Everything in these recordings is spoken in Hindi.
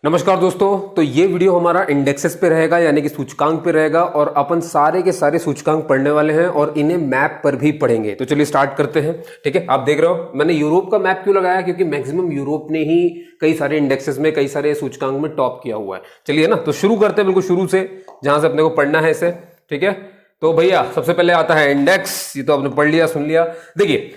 नमस्कार दोस्तों। तो ये वीडियो हमारा इंडेक्सेस पे रहेगा, यानी कि सूचकांक पे रहेगा, और अपन सारे के सारे सूचकांक पढ़ने वाले हैं और इन्हें मैप पर भी पढ़ेंगे। तो चलिए स्टार्ट करते हैं। ठीक है, आप देख रहे हो मैंने यूरोप का मैप क्यों लगाया, क्योंकि मैक्सिमम यूरोप ने ही कई सारे इंडेक्सेस में, कई सारे सूचकांक में टॉप किया हुआ है। चलिए ना, तो शुरू करते हैं बिल्कुल शुरू से, जहां से अपने को पढ़ना है इसे। ठीक है, तो भैया सबसे पहले आता है इंडेक्स। ये तो आपने पढ़ लिया, सुन लिया। देखिए,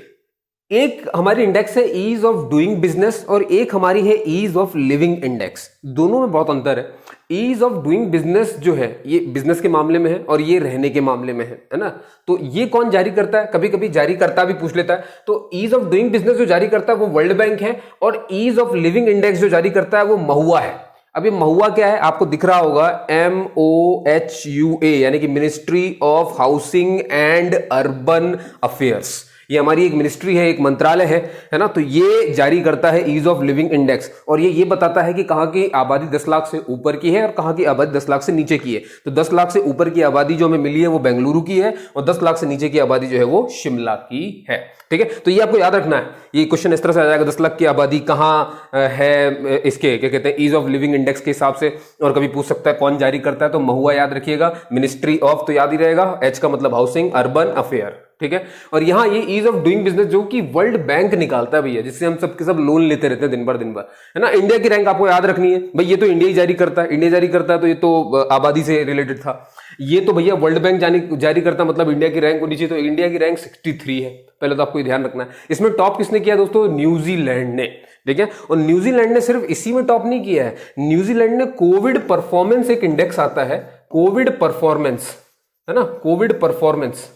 एक हमारी इंडेक्स है ईज ऑफ डूइंग बिजनेस और एक हमारी है ईज ऑफ लिविंग इंडेक्स। दोनों में बहुत अंतर है। ईज ऑफ डूइंग बिजनेस जो है ये बिजनेस के मामले में है और ये रहने के मामले में है ना। तो ये कौन जारी करता है, कभी कभी जारी करता भी पूछ लेता है। तो ईज ऑफ डूइंग बिजनेस जो जारी करता है वो वर्ल्ड बैंक है, और ईज ऑफ लिविंग इंडेक्स जो जारी करता है वो महुआ है। अब ये महुआ क्या है, आपको दिख रहा होगा, MOHUA, यानी कि ministry of housing and urban affairs. ये हमारी एक मिनिस्ट्री है, एक मंत्रालय है ना। तो ये जारी करता है ईज ऑफ लिविंग इंडेक्स, और ये बताता है कि कहाँ की आबादी 10 लाख से ऊपर की है और कहाँ की आबादी 10 लाख से नीचे की है। तो 10 लाख से ऊपर की आबादी जो हमें मिली है वो बेंगलुरु की है, और 10 लाख से नीचे की आबादी जो है वो शिमला की है। ठीक है, तो ये आपको याद रखना है। ये क्वेश्चन इस तरह से आ जाएगा, 10 लाख की आबादी कहाँ है इसके क्या कहते हैं, ईज ऑफ लिविंग इंडेक्स के हिसाब से। और कभी पूछ सकता है कौन जारी करता है, तो महुआ याद रखिएगा, मिनिस्ट्री ऑफ तो याद ही रहेगा, H का मतलब हाउसिंग, अर्बन अफेयर। ठीक है, और यहां ये ईज ऑफ डूइंग बिजनेस जो कि वर्ल्ड बैंक निकालता है भैया, जिससे हम सबके सब लोन लेते रहते हैं दिन भर है ना। इंडिया की रैंक आपको याद रखनी है भाई, ये तो इंडिया ही जारी करता है, इंडिया जारी करता है, तो ये तो आबादी से रिलेटेड था। ये तो भैया वर्ल्ड बैंक जारी करता, मतलब इंडिया की रैंक होनी चाहिए। तो इंडिया की रैंक 63 है, पहले तो आपको ध्यान रखना है। इसमें टॉप किसने किया दोस्तों, न्यूजीलैंड ने। ठीक है, और न्यूजीलैंड ने सिर्फ इसी में टॉप नहीं किया है, न्यूजीलैंड ने कोविड परफॉर्मेंस एक इंडेक्स आता है, कोविड परफॉर्मेंस, है ना, कोविड परफॉर्मेंस,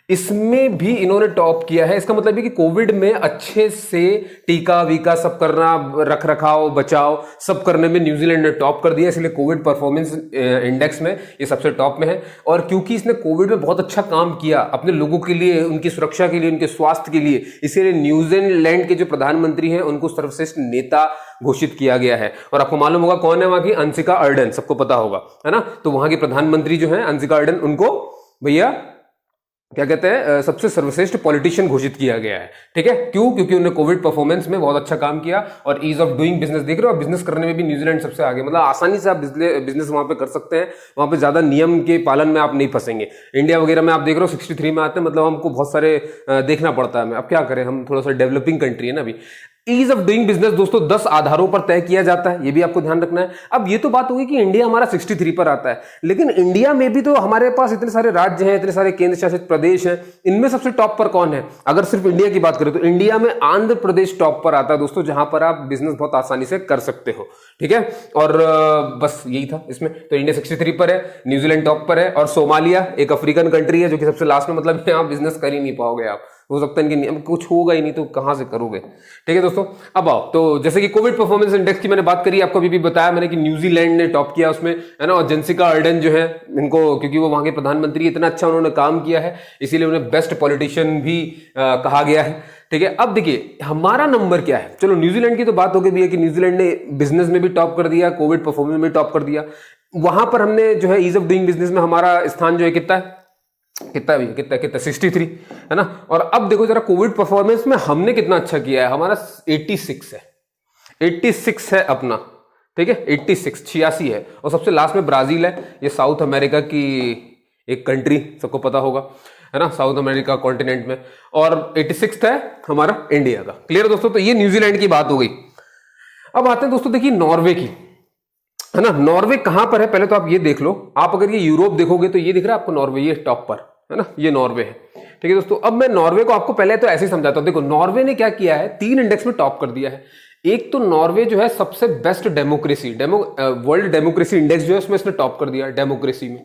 इसमें भी इन्होंने टॉप किया है। इसका मतलब है कि कोविड में अच्छे से टीका वीका सब करना, रख रखाव, बचाव सब करने में न्यूजीलैंड ने टॉप कर दिया, इसलिए कोविड परफॉर्मेंस इंडेक्स में ये सबसे टॉप में है। और क्योंकि इसने कोविड में बहुत अच्छा काम किया अपने लोगों के लिए, उनकी सुरक्षा के लिए, उनके स्वास्थ्य के लिए, इसीलिए न्यूजीलैंड के जो प्रधानमंत्री हैं उनको सर्वश्रेष्ठ नेता घोषित किया गया है। और आपको मालूम होगा कौन है वहां की, अंशिका अर्डन, सबको पता होगा, है ना। तो वहां की प्रधानमंत्री जो है अंशिका अर्डन, उनको भैया क्या कहते हैं, सबसे सर्वश्रेष्ठ पॉलिटिशियन घोषित किया गया है। ठीक है, क्यों, क्योंकि उन्होंने कोविड परफॉर्मेंस में बहुत अच्छा काम किया। और ईज ऑफ डूइंग बिजनेस देख रहे हो, बिजनेस करने में भी न्यूजीलैंड सबसे आगे, मतलब आसानी से आप बिजनेस वहां पे कर सकते हैं, वहां पे ज्यादा नियम के पालन में आप नहीं फंसेंगे। इंडिया वगैरह में आप देख रहे हो 63 में आते हैं, मतलब हमको बहुत सारे देखना पड़ता है। अब क्या करें, हम थोड़ा सा डेवलपिंग कंट्री है ना अभी। ईज ऑफ डूइंग बिजनेस दोस्तों 10 आधारों पर तय किया जाता है, ये भी आपको ध्यान रखना है। अब ये तो बात होगी कि इंडिया हमारा 63 पर आता है, लेकिन इंडिया में भी तो हमारे पास इतने सारे राज्य हैं, इतने सारे केंद्र शासित प्रदेश हैं। इनमें सबसे टॉप पर कौन है, अगर सिर्फ इंडिया की बात करें तो इंडिया में आंध्र प्रदेश टॉप पर आता है दोस्तों, जहां पर आप बिजनेस बहुत आसानी से कर सकते हो। ठीक है, और बस यही था इसमें। तो इंडिया 63 पर है, न्यूजीलैंड टॉप पर है, और सोमालिया एक अफ्रीकन कंट्री है जो कि सबसे लास्ट में, मतलब यहाँ बिजनेस कर ही नहीं पाओगे आप, हो सकता है इनकी कुछ होगा ही नहीं, तो कहां से करोगे। ठीक है दोस्तों, अब आओ, तो जैसे कि कोविड परफॉर्मेंस इंडेक्स की मैंने बात करी, आपको अभी भी बताया मैंने कि न्यूजीलैंड ने टॉप किया उसमें, है ना। और जेसिका अर्डन जो है, इनको क्योंकि वो वहां के प्रधानमंत्री, इतना अच्छा उन्होंने काम किया है, इसीलिए उन्हें बेस्ट पॉलिटिशियन भी कहा गया है। ठीक है, अब देखिए हमारा नंबर क्या है। चलो न्यूजीलैंड की तो बात हो गई भैया कि न्यूजीलैंड ने बिजनेस में भी टॉप कर दिया, कोविड परफॉर्मेंस में टॉप कर दिया। वहां पर हमने जो है ईज ऑफ डूइंग बिजनेस में हमारा स्थान जो है कितना है, कितना 63, है ना। और अब देखो जरा कोविड परफॉर्मेंस में हमने कितना अच्छा किया है, हमारा 86 है, 86 है अपना। ठीक है, 86 है। और सबसे लास्ट में ब्राजील है, ये साउथ अमेरिका की एक कंट्री, सबको पता होगा, है ना, साउथ अमेरिका कॉन्टिनेंट में। और 86 है हमारा इंडिया का। क्लियर दोस्तों, तो ये न्यूजीलैंड की बात हो गई। अब आते हैं दोस्तों, देखिए नॉर्वे की, है ना। नॉर्वे कहां पर है, पहले तो आप ये देख लो। आप अगर ये यूरोप देखोगे तो ये दिख रहा है आपको नॉर्वे, ये टॉप पर, है ना, ये नॉर्वे है। ठीक है दोस्तों, अब मैं नॉर्वे को आपको पहले तो ऐसे ही समझाता हूं। देखो नॉर्वे ने क्या किया है, 3 इंडेक्स में टॉप कर दिया है। एक तो नॉर्वे जो है सबसे best democracy, world democracy index जो है उसमें इसने टॉप कर दिया है, डेमोक्रेसी में।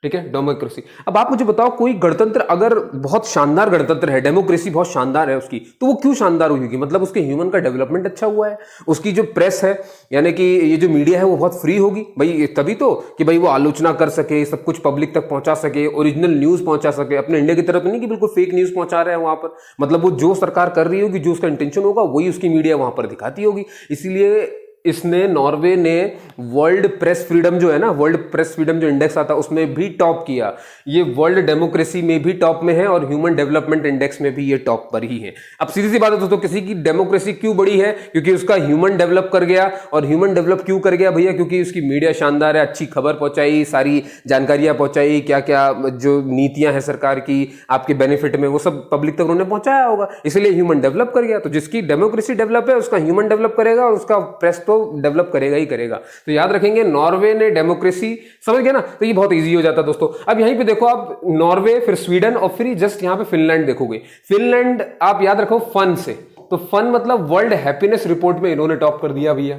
ठीक है, डेमोक्रेसी। अब आप मुझे बताओ, कोई गणतंत्र अगर बहुत शानदार गणतंत्र है, डेमोक्रेसी बहुत शानदार है उसकी, तो वो क्यों शानदार हुई होगी, मतलब उसके ह्यूमन का डेवलपमेंट अच्छा हुआ है, उसकी जो प्रेस है, यानी कि ये जो मीडिया है वो बहुत फ्री होगी भाई, तभी तो कि भाई वो आलोचना कर सके, सब कुछ पब्लिक तक पहुंचा सके, ओरिजिनल न्यूज पहुंचा सके। अपने इंडिया की तरफ नहीं कि बिल्कुल फेक न्यूज पहुंचा रहे हैं वहां पर, मतलब वो जो सरकार कर रही होगी, जो उसका इंटेंशन होगा वही उसकी मीडिया वहां पर दिखाती होगी। इसीलिए इसने नॉर्वे ने वर्ल्ड प्रेस फ्रीडम जो है ना, वर्ल्ड प्रेस फ्रीडम जो इंडेक्स आता है उसमें भी टॉप किया। ये वर्ल्ड डेमोक्रेसी में भी टॉप में है और ह्यूमन डेवलपमेंट इंडेक्स में भी ये टॉप पर ही है। अब सीधी सी बात है दोस्तों, किसी की डेमोक्रेसी क्यों बड़ी है? क्योंकि उसका ह्यूमन डेवलप कर गया। और ह्यूमन डेवलप क्यों कर गया भैया? क्योंकि उसकी मीडिया शानदार है, अच्छी खबर पहुंचाई, सारी जानकारियां पहुंचाई, क्या क्या जो नीतियां हैं सरकार की आपके बेनिफिट में, वो सब पब्लिक तक उन्होंने पहुंचाया होगा, इसलिए ह्यूमन डेवलप कर गया। तो जिसकी डेमोक्रेसी डेवलप है उसका ह्यूमन डेवलप करेगा और उसका प्रेस तो डेवलप करेगा ही करेगा। तो याद रखेंगे नॉर्वे ने डेमोक्रेसी, समझ गए ना? तो ये बहुत इजी हो जाता है दोस्तों। अब यहीं पे देखो आप, नॉर्वे, फिर स्वीडन और फिर जस्ट यहां पे फिनलैंड देखोगे। फिनलैंड आप याद रखो फन से, तो फन मतलब वर्ल्ड हैप्पीनेस रिपोर्ट में इन्होंने टॉप कर दिया भैया,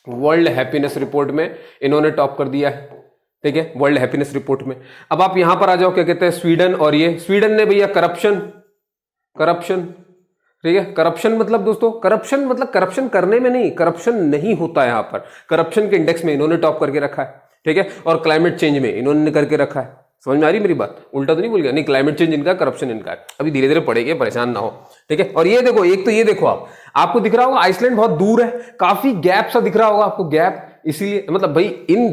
वर्ल्ड हैप्पीनेस रिपोर्ट में इन्होंने टॉप कर दिया है, ठीक है, वर्ल्ड हैप्पीनेस रिपोर्ट में। अब आप यहां पर आ जाओ, क्या कहते हैं, स्वीडन, और ये स्वीडन ने भैया करप्शन, ठीक है, करप्शन मतलब दोस्तों, करप्शन मतलब करप्शन करने में नहीं, करप्शन नहीं होता है यहां पर, करप्शन के इंडेक्स में इन्होंने टॉप करके रखा है, ठीक है। और क्लाइमेट चेंज में इन्होंने करके रखा है। समझ में आ रही मेरी बात? उल्टा तो नहीं बोल गया? नहीं, क्लाइमेट चेंज इनका, करप्शन इनका है। अभी धीरे धीरे पढ़ेंगे, परेशान ना हो, ठीक है। और ये देखो, एक तो ये देखो, आपको दिख रहा होगा आइसलैंड बहुत दूर है, काफी गैप सा दिख रहा होगा आपको, गैप, इसीलिए मतलब भाई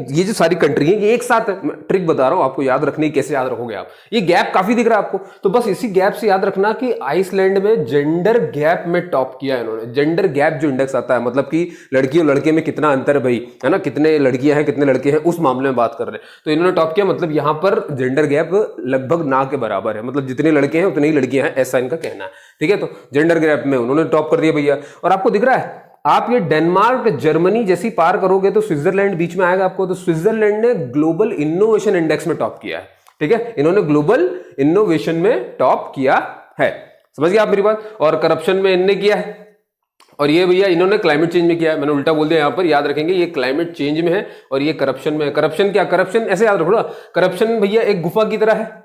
ये जो सारी कंट्री है ये एक साथ, ट्रिक बता रहा हूं आपको याद रखने की, कैसे याद रखोगे आप। ये गैप काफी दिख रहा है आपको, तो बस इसी गैप से याद रखना कि आइसलैंड में जेंडर गैप में टॉप किया है इन्होंने। जेंडर गैप जो इंडेक्स आता है, मतलब कि लड़की और लड़के में कितना अंतर है भाई, है ना, कितने लड़कियां हैं कितने लड़के हैं, उस मामले में बात कर रहे हैं, तो इन्होंने टॉप किया। मतलब यहां पर जेंडर गैप लगभग ना के बराबर है, मतलब जितने लड़के हैं उतनी ही लड़कियां हैं, ऐसा इनका कहना है, ठीक है। तो जेंडर गैप में उन्होंने टॉप कर दिया भैया। और आपको दिख रहा है, आप ये डेनमार्क, जर्मनी जैसी पार करोगे तो स्विट्जरलैंड बीच में आएगा आपको, तो स्विट्जरलैंड ने ग्लोबल इनोवेशन इंडेक्स में टॉप किया है, ठीक है, इन्होंने ग्लोबल इनोवेशन में टॉप किया है। समझ गए आप मेरी बात? और करप्शन में इनने किया है, और ये भैया इन्होंने क्लाइमेट चेंज में किया है। मैंने उल्टा बोल दिया यहां पर, याद रखेंगे ये क्लाइमेट चेंज में है और ये करप्शन में है। करप्शन क्या, करप्शन ऐसे याद रखो, करप्शन भैया एक गुफा की तरह है।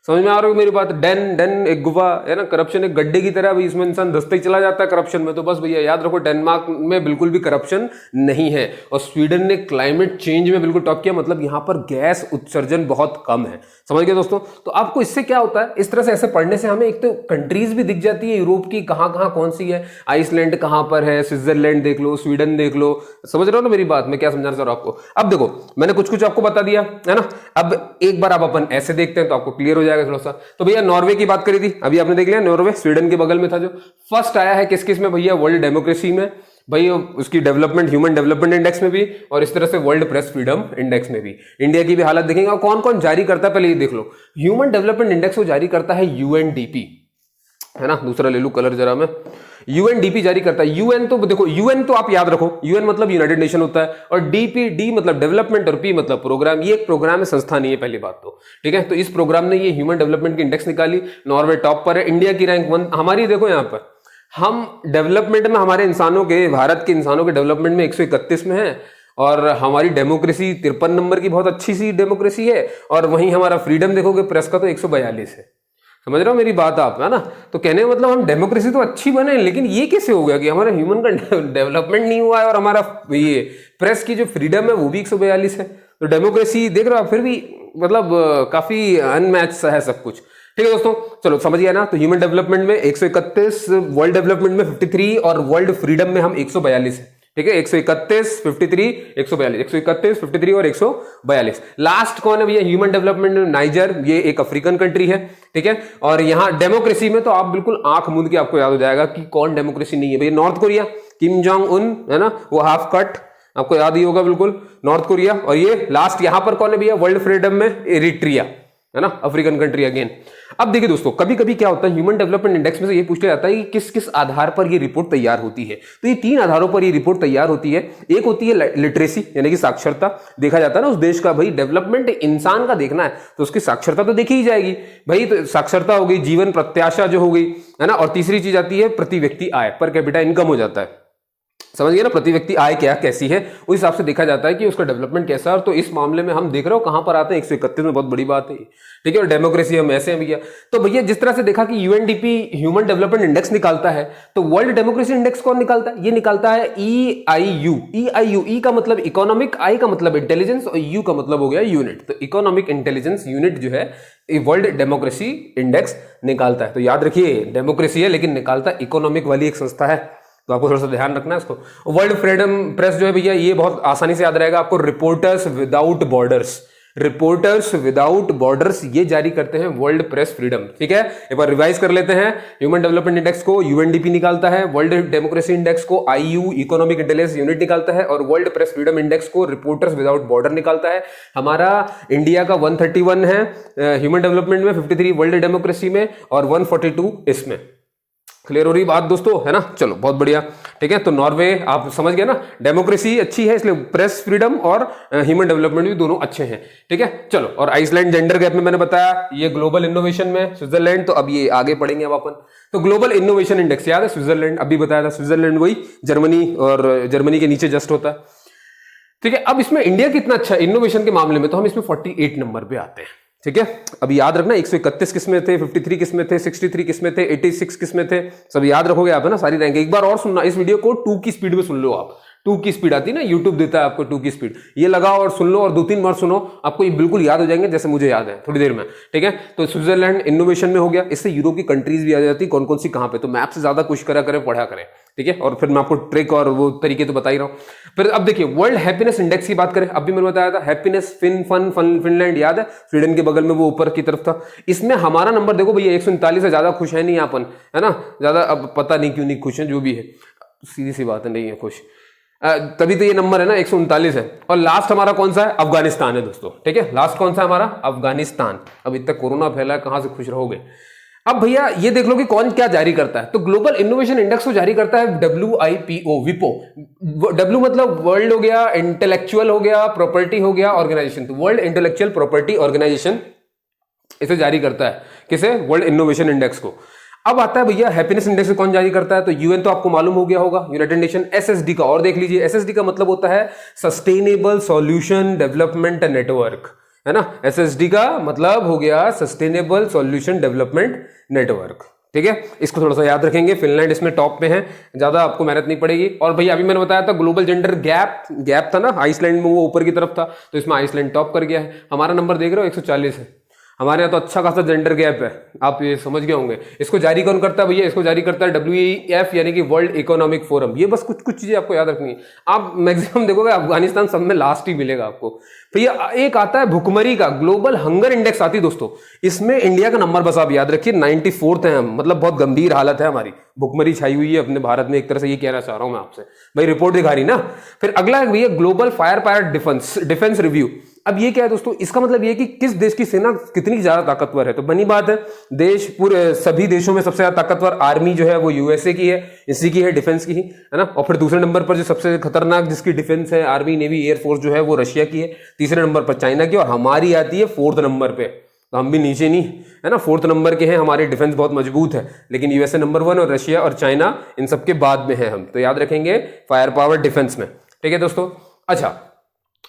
समझ में आ रही है मेरी बात? डेन एक गुफा है ना, करप्शन एक गड्ढे की तरह, इसमें इंसान दसते ही चला जाता है करप्शन में। तो बस भैया याद रखो, डेनमार्क में बिल्कुल भी करप्शन नहीं है। और स्वीडन ने क्लाइमेट चेंज में बिल्कुल टॉप किया, मतलब यहां पर गैस उत्सर्जन बहुत कम है। समझ गए दोस्तों? तो आपको इससे क्या होता है, इस तरह से ऐसे पढ़ने से हमें एक तो कंट्रीज भी दिख जाती है यूरोप की, कहां कहां कौन सी है, आइसलैंड कहां पर है, स्विट्जरलैंड देख लो, स्वीडन देख लो। समझ रहे हो ना मेरी बात, मैं क्या समझाना चाह रहा हूं आपको? अब देखो, मैंने कुछ कुछ आपको बता दिया है ना। अब एक बार आप अपन ऐसे देखते हैं तो आपको क्लियर हो जाएगा थोड़ा सा। तो भैया नॉर्वे की बात करी थी, अभी आपने देख लिया, नॉर्वे स्वीडन के बगल में था, जो फर्स्ट आया है किस किस में भैया, वर्ल्ड डेमोक्रेसी में भाई, उसकी डेवलपमेंट, ह्यूमन डेवलपमेंट इंडेक्स में भी, और इस तरह से वर्ल्ड प्रेस फ्रीडम इंडेक्स में भी। इंडिया की भी हालत देखेंगे, और कौन कौन जारी करता है पहले ये देख लो। ह्यूमन डेवलपमेंट इंडेक्स को जारी करता है यूएनडीपी, है ना, दूसरा ले लू कलर जरा मैं, यूएनडीपी जारी करता है। यूएन तो देखो, यूएन तो आप याद रखो, यूएन मतलब यूनाइटेड नेशन होता है, और डीपी, डी मतलब डेवलपमेंट और पी मतलब प्रोग्राम। ये एक प्रोग्राम है, संस्था नहीं है, पहली बात तो, ठीक है। तो इस प्रोग्राम ने ये ह्यूमन डेवलपमेंट की इंडेक्स निकाली, नॉर्वे टॉप पर है, इंडिया की रैंक 1 हमारी। देखो यहां पर हम डेवलपमेंट में, हमारे इंसानों के, भारत के इंसानों के डेवलपमेंट में 131 में है, और हमारी डेमोक्रेसी 53 नंबर की बहुत अच्छी सी डेमोक्रेसी है, और वहीं हमारा फ्रीडम देखोगे प्रेस का तो 142 है। समझ रहे हो मेरी बात आप, है ना? तो कहने का मतलब हम डेमोक्रेसी तो अच्छी बने, लेकिन ये कैसे हो गया कि हमारा ह्यूमन का डेवलपमेंट नहीं हुआ है और हमारा ये प्रेस की जो फ्रीडम है वो भी 142 है। तो डेमोक्रेसी देख रहे हो आप, फिर भी मतलब काफी अनमैच सा है सब कुछ, ठीक है दोस्तों। चलो समझ गया ना? तो ह्यूमन डेवलपमेंट में 131, वर्ल्ड डेवलपमेंट में 53, और वर्ल्ड फ्रीडम में हम 142 है, ठीक है। 131, 53, 142, 131, 53 और 142। लास्ट कौन है भैया ह्यूमन डेवलपमेंट में? नाइजर, ये एक अफ्रीकन कंट्री है, ठीक है। और यहां डेमोक्रेसी में तो आप बिल्कुल आंख मूंद के आपको याद हो जाएगा कि कौन डेमोक्रेसी नहीं है भैया। North Korea, Kim Jong Un, है ना, वो हाफ कट, आपको याद ही होगा बिल्कुल, नॉर्थ कोरिया। और ये लास्ट यहां पर कौन है भैया वर्ल्ड फ्रीडम में? एरिट्रिया, है ना, अफ्रीकन कंट्री अगेन। अब देखिए दोस्तों, कभी कभी क्या होता है, ह्यूमन डेवलपमेंट इंडेक्स में से ये पूछा जाता है कि किस किस आधार पर ये रिपोर्ट तैयार होती है। तो ये 3 आधारों पर ये रिपोर्ट तैयार होती है। एक होती है लिटरेसी, यानी कि साक्षरता। देखा जाता है ना उस देश का, भाई डेवलपमेंट इंसान का देखना है तो उसकी साक्षरता तो देखी ही जाएगी भाई। तो साक्षरता हो गई, जीवन प्रत्याशा जो हो गई, है ना। और तीसरी चीज आती है प्रति व्यक्ति आय, पर कैपिटा इनकम हो जाता है। समझ गए ना, प्रति व्यक्ति आय क्या कैसी है, उस हिसाब से देखा जाता है कि उसका डेवलपमेंट कैसा है। तो इस मामले में हम देख रहे हो कहां पर आते हैं, 131 में, बहुत बड़ी बात है, ठीक है। और डेमोक्रेसी हम ऐसे हैं भैया। तो भैया जिस तरह से देखा कि यूएनडीपी ह्यूमन डेवलपमेंट इंडेक्स निकालता है, तो वर्ल्ड डेमोक्रेसी इंडेक्स कौन निकालता है? ये निकालता है EIU। ई का मतलब इकोनॉमिक, आई का मतलब इंटेलिजेंस, और यू का मतलब हो गया यूनिट। तो इकोनॉमिक इंटेलिजेंस यूनिट जो है वर्ल्ड डेमोक्रेसी इंडेक्स निकालता है। तो याद रखिए, डेमोक्रेसी है लेकिन निकालता इकोनॉमिक वाली एक संस्था है, तो आपको थोड़ा सा ध्यान रखना है इसको। वर्ल्ड फ्रीडम प्रेस जो है भैया ये बहुत आसानी से याद रहेगा आपको, reporters without borders, reporters without borders ये जारी करते हैं वर्ल्ड प्रेस फ्रीडम। ठीक है, एक बार रिवाइज कर लेते हैं। ह्यूमन डेवलपमेंट इंडेक्स को यूएनडीपी निकालता है, वर्ल्ड डेमोक्रेसी इंडेक्स को आईयू इकोनॉमिक इंटेलिजेंस यूनिट निकालता है, और वर्ल्ड प्रेस फ्रीडम इंडेक्स को रिपोर्टर्स विदाउट बॉर्डर निकालता है। हमारा इंडिया का 131 है ह्यूमन डेवलपमेंट में, 53 वर्ल्ड डेमोक्रेसी में, और 142 इसमें। क्लियर हो रही बात दोस्तों, है ना? चलो बहुत बढ़िया। ठीक है, तो नॉर्वे आप समझ गए ना, डेमोक्रेसी अच्छी है इसलिए प्रेस फ्रीडम और ह्यूमन डेवलपमेंट भी दोनों अच्छे हैं। ठीक है, चलो। और आइसलैंड जेंडर गैप में मैंने बताया ये ग्लोबल इनोवेशन में स्विट्जरलैंड, तो अब ये आगे पढ़ेंगे अब अपन। तो ग्लोबल इनोवेशन इंडेक्स याद है, स्विट्जरलैंड अभी बताया था, स्विट्जरलैंड वही जर्मनी, और जर्मनी के नीचे जस्ट होता है। ठीक है, अब इसमें इंडिया कितना अच्छा है इनोवेशन के मामले में, तो हम इसमें 48 नंबर पे आते हैं। ठीक है, अभी याद रखना 131 किस्में थे, 53 किस्में थे, 63 किस्में थे, 86 किस्में थे, सब याद रखोगे आप, है ना? सारी रैंक एक बार और सुनना, इस वीडियो को 2 की स्पीड में सुन लो आप। 2 की स्पीड आती है ना, यूट्यूब देता है आपको 2 की स्पीड, ये लगाओ और सुन लो, और 2-3 बार सुनो, आपको ये बिल्कुल याद हो जाएंगे जैसे मुझे याद है थोड़ी देर में। ठीक है, तो स्विट्जरलैंड इनोवेशन में हो गया, इससे यूरोप की कंट्रीज भी आ जाती, कौन कौन सी कहां पे, तो मैप से ज्यादा कुछ करा करें, पढ़ा करें। ठीक है, और फिर मैं आपको ट्रिक और वो तरीके तो बता ही रहा हूं। फिर अब देखिए वर्ल्ड हैप्पीनेस इंडेक्स की बात करें, अभी मैंने बताया था हैप्पीनेस फिनलैंड याद है, स्वीडन के बगल में वो ऊपर की तरफ था। इसमें हमारा नंबर देखो भैया 139 से ज्यादा खुश है नहीं अपन, है ना? ज्यादा अब पता नहीं क्यों नहीं खुश है, जो भी है सीधी सी बात है, नहीं है खुश, तभी तो ये नंबर है ना 139 है। और लास्ट हमारा कौन सा है? अफगानिस्तान है दोस्तों। ठीक है, लास्ट कौन सा हमारा? अफगानिस्तान। अब इतना कोरोना फैला है, कहां से खुश रहोगे? अब भैया ये देख लो कि कौन क्या जारी करता है, तो ग्लोबल इनोवेशन इंडेक्स को जारी करता है WIPO, विपो। W मतलब वर्ल्ड हो गया, इंटेलेक्चुअल हो गया, प्रॉपर्टी हो गया, ऑर्गेनाइजेशन, तो वर्ल्ड इंटेलेक्चुअल प्रॉपर्टी ऑर्गेनाइजेशन इसे जारी करता है। किसे? वर्ल्ड इनोवेशन इंडेक्स को। अब आता है भैया हैप्पीनेस इंडेक्स कौन जारी करता है, तो यूएन तो आपको मालूम हो गया होगा, यूनाइटेड नेशन। SSD का और देख लीजिए, SSD का मतलब होता है सस्टेनेबल सॉल्यूशन डेवलपमेंट नेटवर्क, है ना? SSD का मतलब हो गया सस्टेनेबल सॉल्यूशन डेवलपमेंट नेटवर्क। ठीक है, इसको थोड़ा सा याद रखेंगे। फिनलैंड इसमें टॉप पे है, ज्यादा आपको मेहनत नहीं पड़ेगी। और भैया अभी मैंने बताया था ग्लोबल जेंडर गैप था ना, आइसलैंड में वो ऊपर की तरफ था, तो इसमें आइसलैंड टॉप कर गया है। हमारा नंबर देख रहे हो 140 है, हमारे यहाँ तो अच्छा खासा जेंडर गैप है, आप ये समझ गए होंगे। इसको जारी कौन करता है भैया? इसको जारी करता है WEF यानी कि वर्ल्ड इकोनॉमिक फोरम। ये बस कुछ कुछ चीजें आपको याद रखनी है। आप मैक्सिमम देखोगे अफगानिस्तान सब में लास्ट ही मिलेगा आपको। भैया एक आता है भुखमरी का, ग्लोबल हंगर इंडेक्स आती है दोस्तों, इसमें इंडिया का नंबर बस आप याद रखिए 94th है हम, मतलब बहुत गंभीर हालत है हमारी, भुखमरी छाई हुई है अपने भारत में, एक तरह से ये कहना चाह रहा हूं मैं आपसे, भाई रिपोर्ट दिखा रही ना। फिर अगला है भैया global fire power defence review. अब ये क्या है दोस्तों? इसका मतलब ये कि किस देश की सेना कितनी ज्यादा ताकतवर है, तो बनी बात है देश पूरे सभी देशों में सबसे ज्यादा ताकतवर आर्मी जो है वो USA की है, इसी की है, डिफेंस की ही, है ना? और फिर दूसरे नंबर पर जो सबसे खतरनाक जिसकी डिफेंस है, आर्मी नेवी एयरफोर्स जो है वो रशिया की है, तीसरे नंबर पर चाइना की, और हमारी आती है 4th नंबर पे। तो हम भी नीचे नहीं, है ना? 4th नंबर के हैं, हमारे डिफेंस बहुत मजबूत है, लेकिन USA नंबर 1 और रशिया और चाइना इन सबके बाद में है हम, तो याद रखेंगे फायर पावर डिफेंस में। ठीक है दोस्तों, अच्छा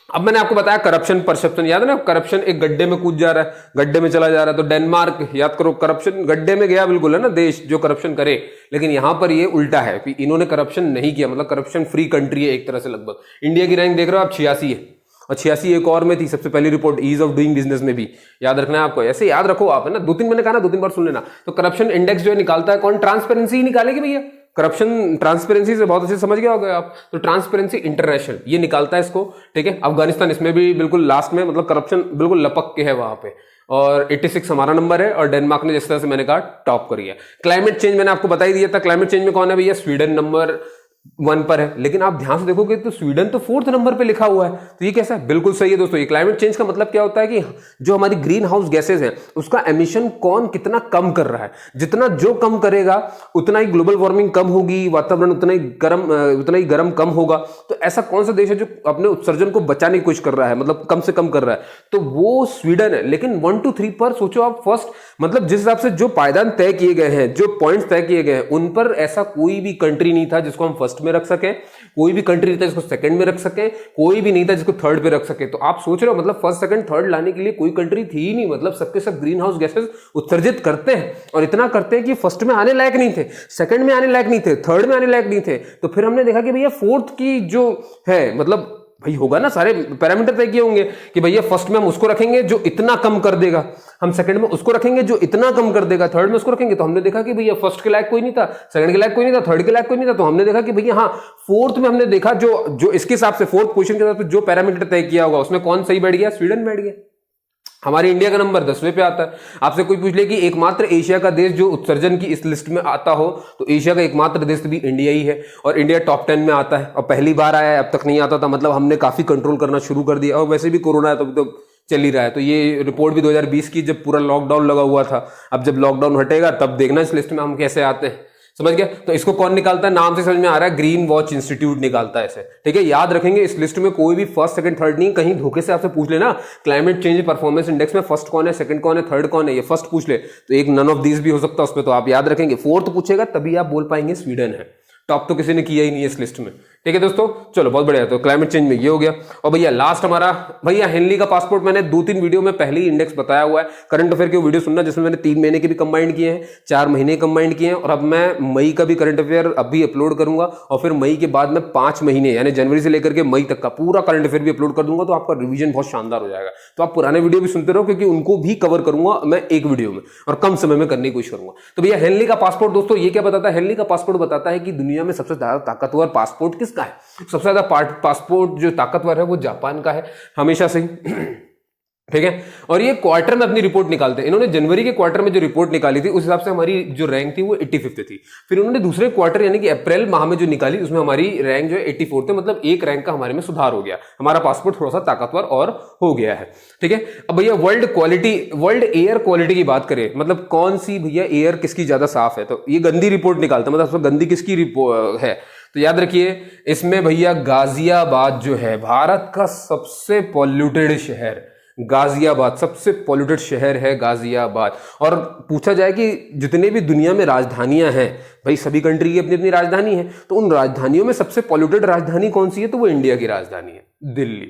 अब मैंने आपको बताया करप्शन परसेप्शन, याद है ना? करप्शन एक गड्ढे में कूद जा रहा है, गड्ढे में चला जा रहा है, तो डेनमार्क याद करो, करप्शन गड्ढे में गया बिल्कुल, है ना? देश जो करप्शन करे, लेकिन यहां पर ये उल्टा है कि इन्होंने करप्शन नहीं किया, मतलब करप्शन फ्री कंट्री है एक तरह से लगभग। इंडिया की रैंक देख रहे हो आप 86 है, और 86 एक और में थी सबसे पहली report ease of doing business में भी, याद रखना है आपको, ऐसे याद रखो आप, है ना? 2-3 मैंने कहा ना, 2-3 बार सुन लेना। तो करप्शन इंडेक्स जो है निकालता है कौन? ट्रांसपेरेंसी ही निकालेगी भैया, करप्शन ट्रांसपेरेंसी से बहुत अच्छे समझ गए होगे आप, तो ट्रांसपेरेंसी इंटरनेशनल ये निकालता है इसको। ठीक है, अफगानिस्तान इसमें भी बिल्कुल लास्ट में, मतलब करप्शन बिल्कुल लपक के है वहां पे, और 86 हमारा नंबर है, और डेनमार्क ने जिस तरह से मैंने कहा टॉप करी है। क्लाइमेट चेंज मैंने आपको बता ही दिया था, क्लाइमेट चेंज में कौन है भैया? स्वीडन नंबर 1 पर है, लेकिन आप ध्यान से देखोगे तो स्वीडन तो 4th नंबर पे लिखा हुआ है, तो ये कैसा है? बिल्कुल सही है दोस्तों। ये क्लाइमेट चेंज का मतलब क्या होता है कि जो हमारी ग्रीन हाउस गैसेज हैं उसका एमिशन कौन कितना कम कर रहा है, जितना जो कम करेगा उतना ही ग्लोबल वार्मिंग कम होगी, वातावरण उतना ही गर्म कम होगा। तो ऐसा कौन सा देश है जो अपने उत्सर्जन को बचाने की कोशिश कर रहा है, मतलब कम से कम कर रहा है? तो वो स्वीडन है। लेकिन 1 2 3 पर सोचो आप, फर्स्ट मतलब जिस हिसाब से जो पायदान तय किए गए हैं, जो पॉइंट्स तय किए गए हैं, उन पर ऐसा कोई भी कंट्री नहीं था जिसको हम फर्स्ट में रख सके, कोई भी कंट्री नहीं था जिसको सेकंड में रख सके, कोई भी नहीं था जिसको थर्ड पे रख सके। तो आप सोच रहे हो मतलब फर्स्ट सेकंड थर्ड लाने के लिए कोई कंट्री थी ही नहीं, मतलब सबके सब ग्रीन हाउस गैसेस उत्सर्जित करते हैं, और इतना करते हैं कि फर्स्ट में आने लायक नहीं थे, सेकंड में आने लायक नहीं थे, थर्ड में आने लायक नहीं थे। तो फिर हमने देखा कि भैया 4th की जो है, मतलब भाई होगा ना, सारे पैरामीटर तय किए होंगे कि भैया फर्स्ट में हम उसको रखेंगे जो इतना कम कर देगा, हम सेकंड में उसको रखेंगे जो इतना कम कर देगा, थर्ड में उसको रखेंगे। तो हमने देखा कि भैया फर्स्ट के लायक कोई नहीं था, सेकंड के लायक कोई नहीं था, थर्ड के लायक कोई नहीं था, तो हमने देखा कि भैया हाँ फोर्थ में हमने देखा जो इसके हिसाब से फोर्थ पोजीशन के हिसाब से जो पैरामीटर तय किया होगा उसमें कौन सही बैठ गया, स्वीडन बैठ गया। हमारे इंडिया का नंबर 10वें पे आता है। आपसे कोई पूछ ले कि एकमात्र एशिया का देश जो उत्सर्जन की इस लिस्ट में आता हो, तो एशिया का एकमात्र देश भी इंडिया ही है, और इंडिया टॉप 10 में आता है, और पहली बार आया है, अब तक नहीं आता था, मतलब हमने काफी कंट्रोल करना शुरू कर दिया। और वैसे भी कोरोना है तो चल ही रहा है, तो ये रिपोर्ट भी 2020 की, जब पूरा लॉकडाउन लगा हुआ था। अब जब लॉकडाउन हटेगा तब देखना इस लिस्ट में हम कैसे आते हैं, समझ गया। तो इसको कौन निकालता है, नाम से समझ में आ रहा है, ग्रीन वॉच इंस्टीट्यूट निकालता है इसे, ठीक है। याद रखेंगे इस लिस्ट में कोई भी फर्स्ट सेकंड थर्ड नहीं, कहीं धोखे से आपसे पूछ लेना क्लाइमेट चेंज परफॉर्मेंस इंडेक्स में फर्स्ट कौन है, सेकंड कौन है, थर्ड कौन है, ये फर्स्ट पूछ ले तो एक नन ऑफ दीज भी हो सकता है उसमें, तो आप याद रखेंगे। फोर्थ पूछेगा तभी आप बोल पाएंगे स्वीडन है, टॉप तो किसी ने किया ही नहीं है इस लिस्ट में, ठीक है दोस्तों। चलो बहुत बढ़िया, तो क्लाइमेट चेंज में ये हो गया। और भैया लास्ट हमारा भैया हेनली का पासपोर्ट, मैंने 2-3 वीडियो में पहले ही इंडेक्स बताया हुआ है। करंट अफेयर के वीडियो सुनना जिसमें मैंने 3 महीने के भी कंबाइंड किए हैं, 4 महीने कंबाइंड किए हैं, और अब मैं मई का भी करंट अफेयर अभी अपलोड करूंगा, और फिर मई के बाद में 5 महीने यानी जनवरी से लेकर के मई तक का पूरा करंट अफेयर भी अपलोड कर दूंगा, तो आपका रिविजन बहुत शानदार हो जाएगा। तो आप पुराने वीडियो भी सुनते रहो, क्योंकि उनको भी कवर करूंगा मैं एक वीडियो में, और कम समय में करने की कोशिश करूंगा। तो भैया हेनली का पासपोर्ट दोस्तों ये क्या बताता है, हेनली का पासपोर्ट बताता है कि दुनिया में सबसे ज्यादा ताकतवर पासपोर्ट किसका है। सबसे ज्यादा पासपोर्ट जो ताकतवर है वो जापान का है हमेशा से, ठीक है। और ये क्वार्टर में अपनी रिपोर्ट निकालते हैं। इन्होंने जनवरी के क्वार्टर में जो रिपोर्ट निकाली थी उस हिसाब से हमारी जो रैंक थी वो 85 थी। फिर उन्होंने दूसरे क्वार्टर यानी कि अप्रैल माह में जो निकाली उसमें हमारी रैंक जो है 84 थे, मतलब एक रैंक का हमारे में सुधार हो गया, हमारा पासपोर्ट थोड़ा सा ताकतवर और हो गया है, ठीक है। अब भैया वर्ल्ड एयर क्वालिटी की बात करें, मतलब कौन सी भैया एयर किसकी ज्यादा साफ है, तो ये गंदी रिपोर्ट निकालता है, मतलब गंदी किसकी रिपोर्ट है, तो याद रखिए इसमें भैया गाजियाबाद जो है भारत का सबसे पॉल्यूटेड शहर, गाजियाबाद सबसे पॉल्यूटेड शहर है गाजियाबाद। और पूछा जाए कि जितने भी दुनिया में राजधानियां हैं, भाई सभी कंट्री की अपनी अपनी राजधानी है, तो उन राजधानियों में सबसे पॉल्यूटेड राजधानी कौन सी है, तो वो इंडिया की राजधानी है, दिल्ली।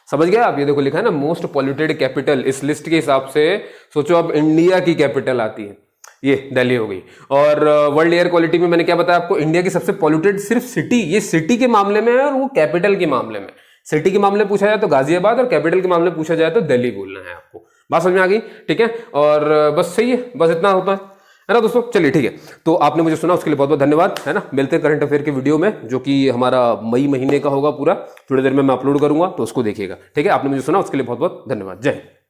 समझ गया आप, ये देखो लिखा है ना मोस्ट पॉल्यूटेड कैपिटल, इस लिस्ट के हिसाब से सोचो अब इंडिया की कैपिटल आती है, ये दिल्ली हो गई। और वर्ल्ड एयर क्वालिटी में मैंने क्या बताया आपको, इंडिया की सबसे पॉल्यूटेड सिर्फ सिटी, ये सिटी के मामले में है और वो कैपिटल के मामले में। सिटी के मामले में पूछा जाए तो गाजियाबाद, और कैपिटल के मामले में पूछा जाए तो दिल्ली बोलना है आपको। बात समझ में आ गई, ठीक है। और बस सही है, बस इतना होता है ना दोस्तों। चलिए ठीक है, तो आपने मुझे सुना उसके लिए बहुत बहुत धन्यवाद, है ना। मिलते हैं करंट अफेयर के वीडियो में जो कि हमारा मई महीने का होगा पूरा, थोड़ी देर में मैं अपलोड करूंगा, तो उसको देखिएगा, ठीक है। आपने मुझे सुना उसके लिए बहुत बहुत धन्यवाद। जय हिंद।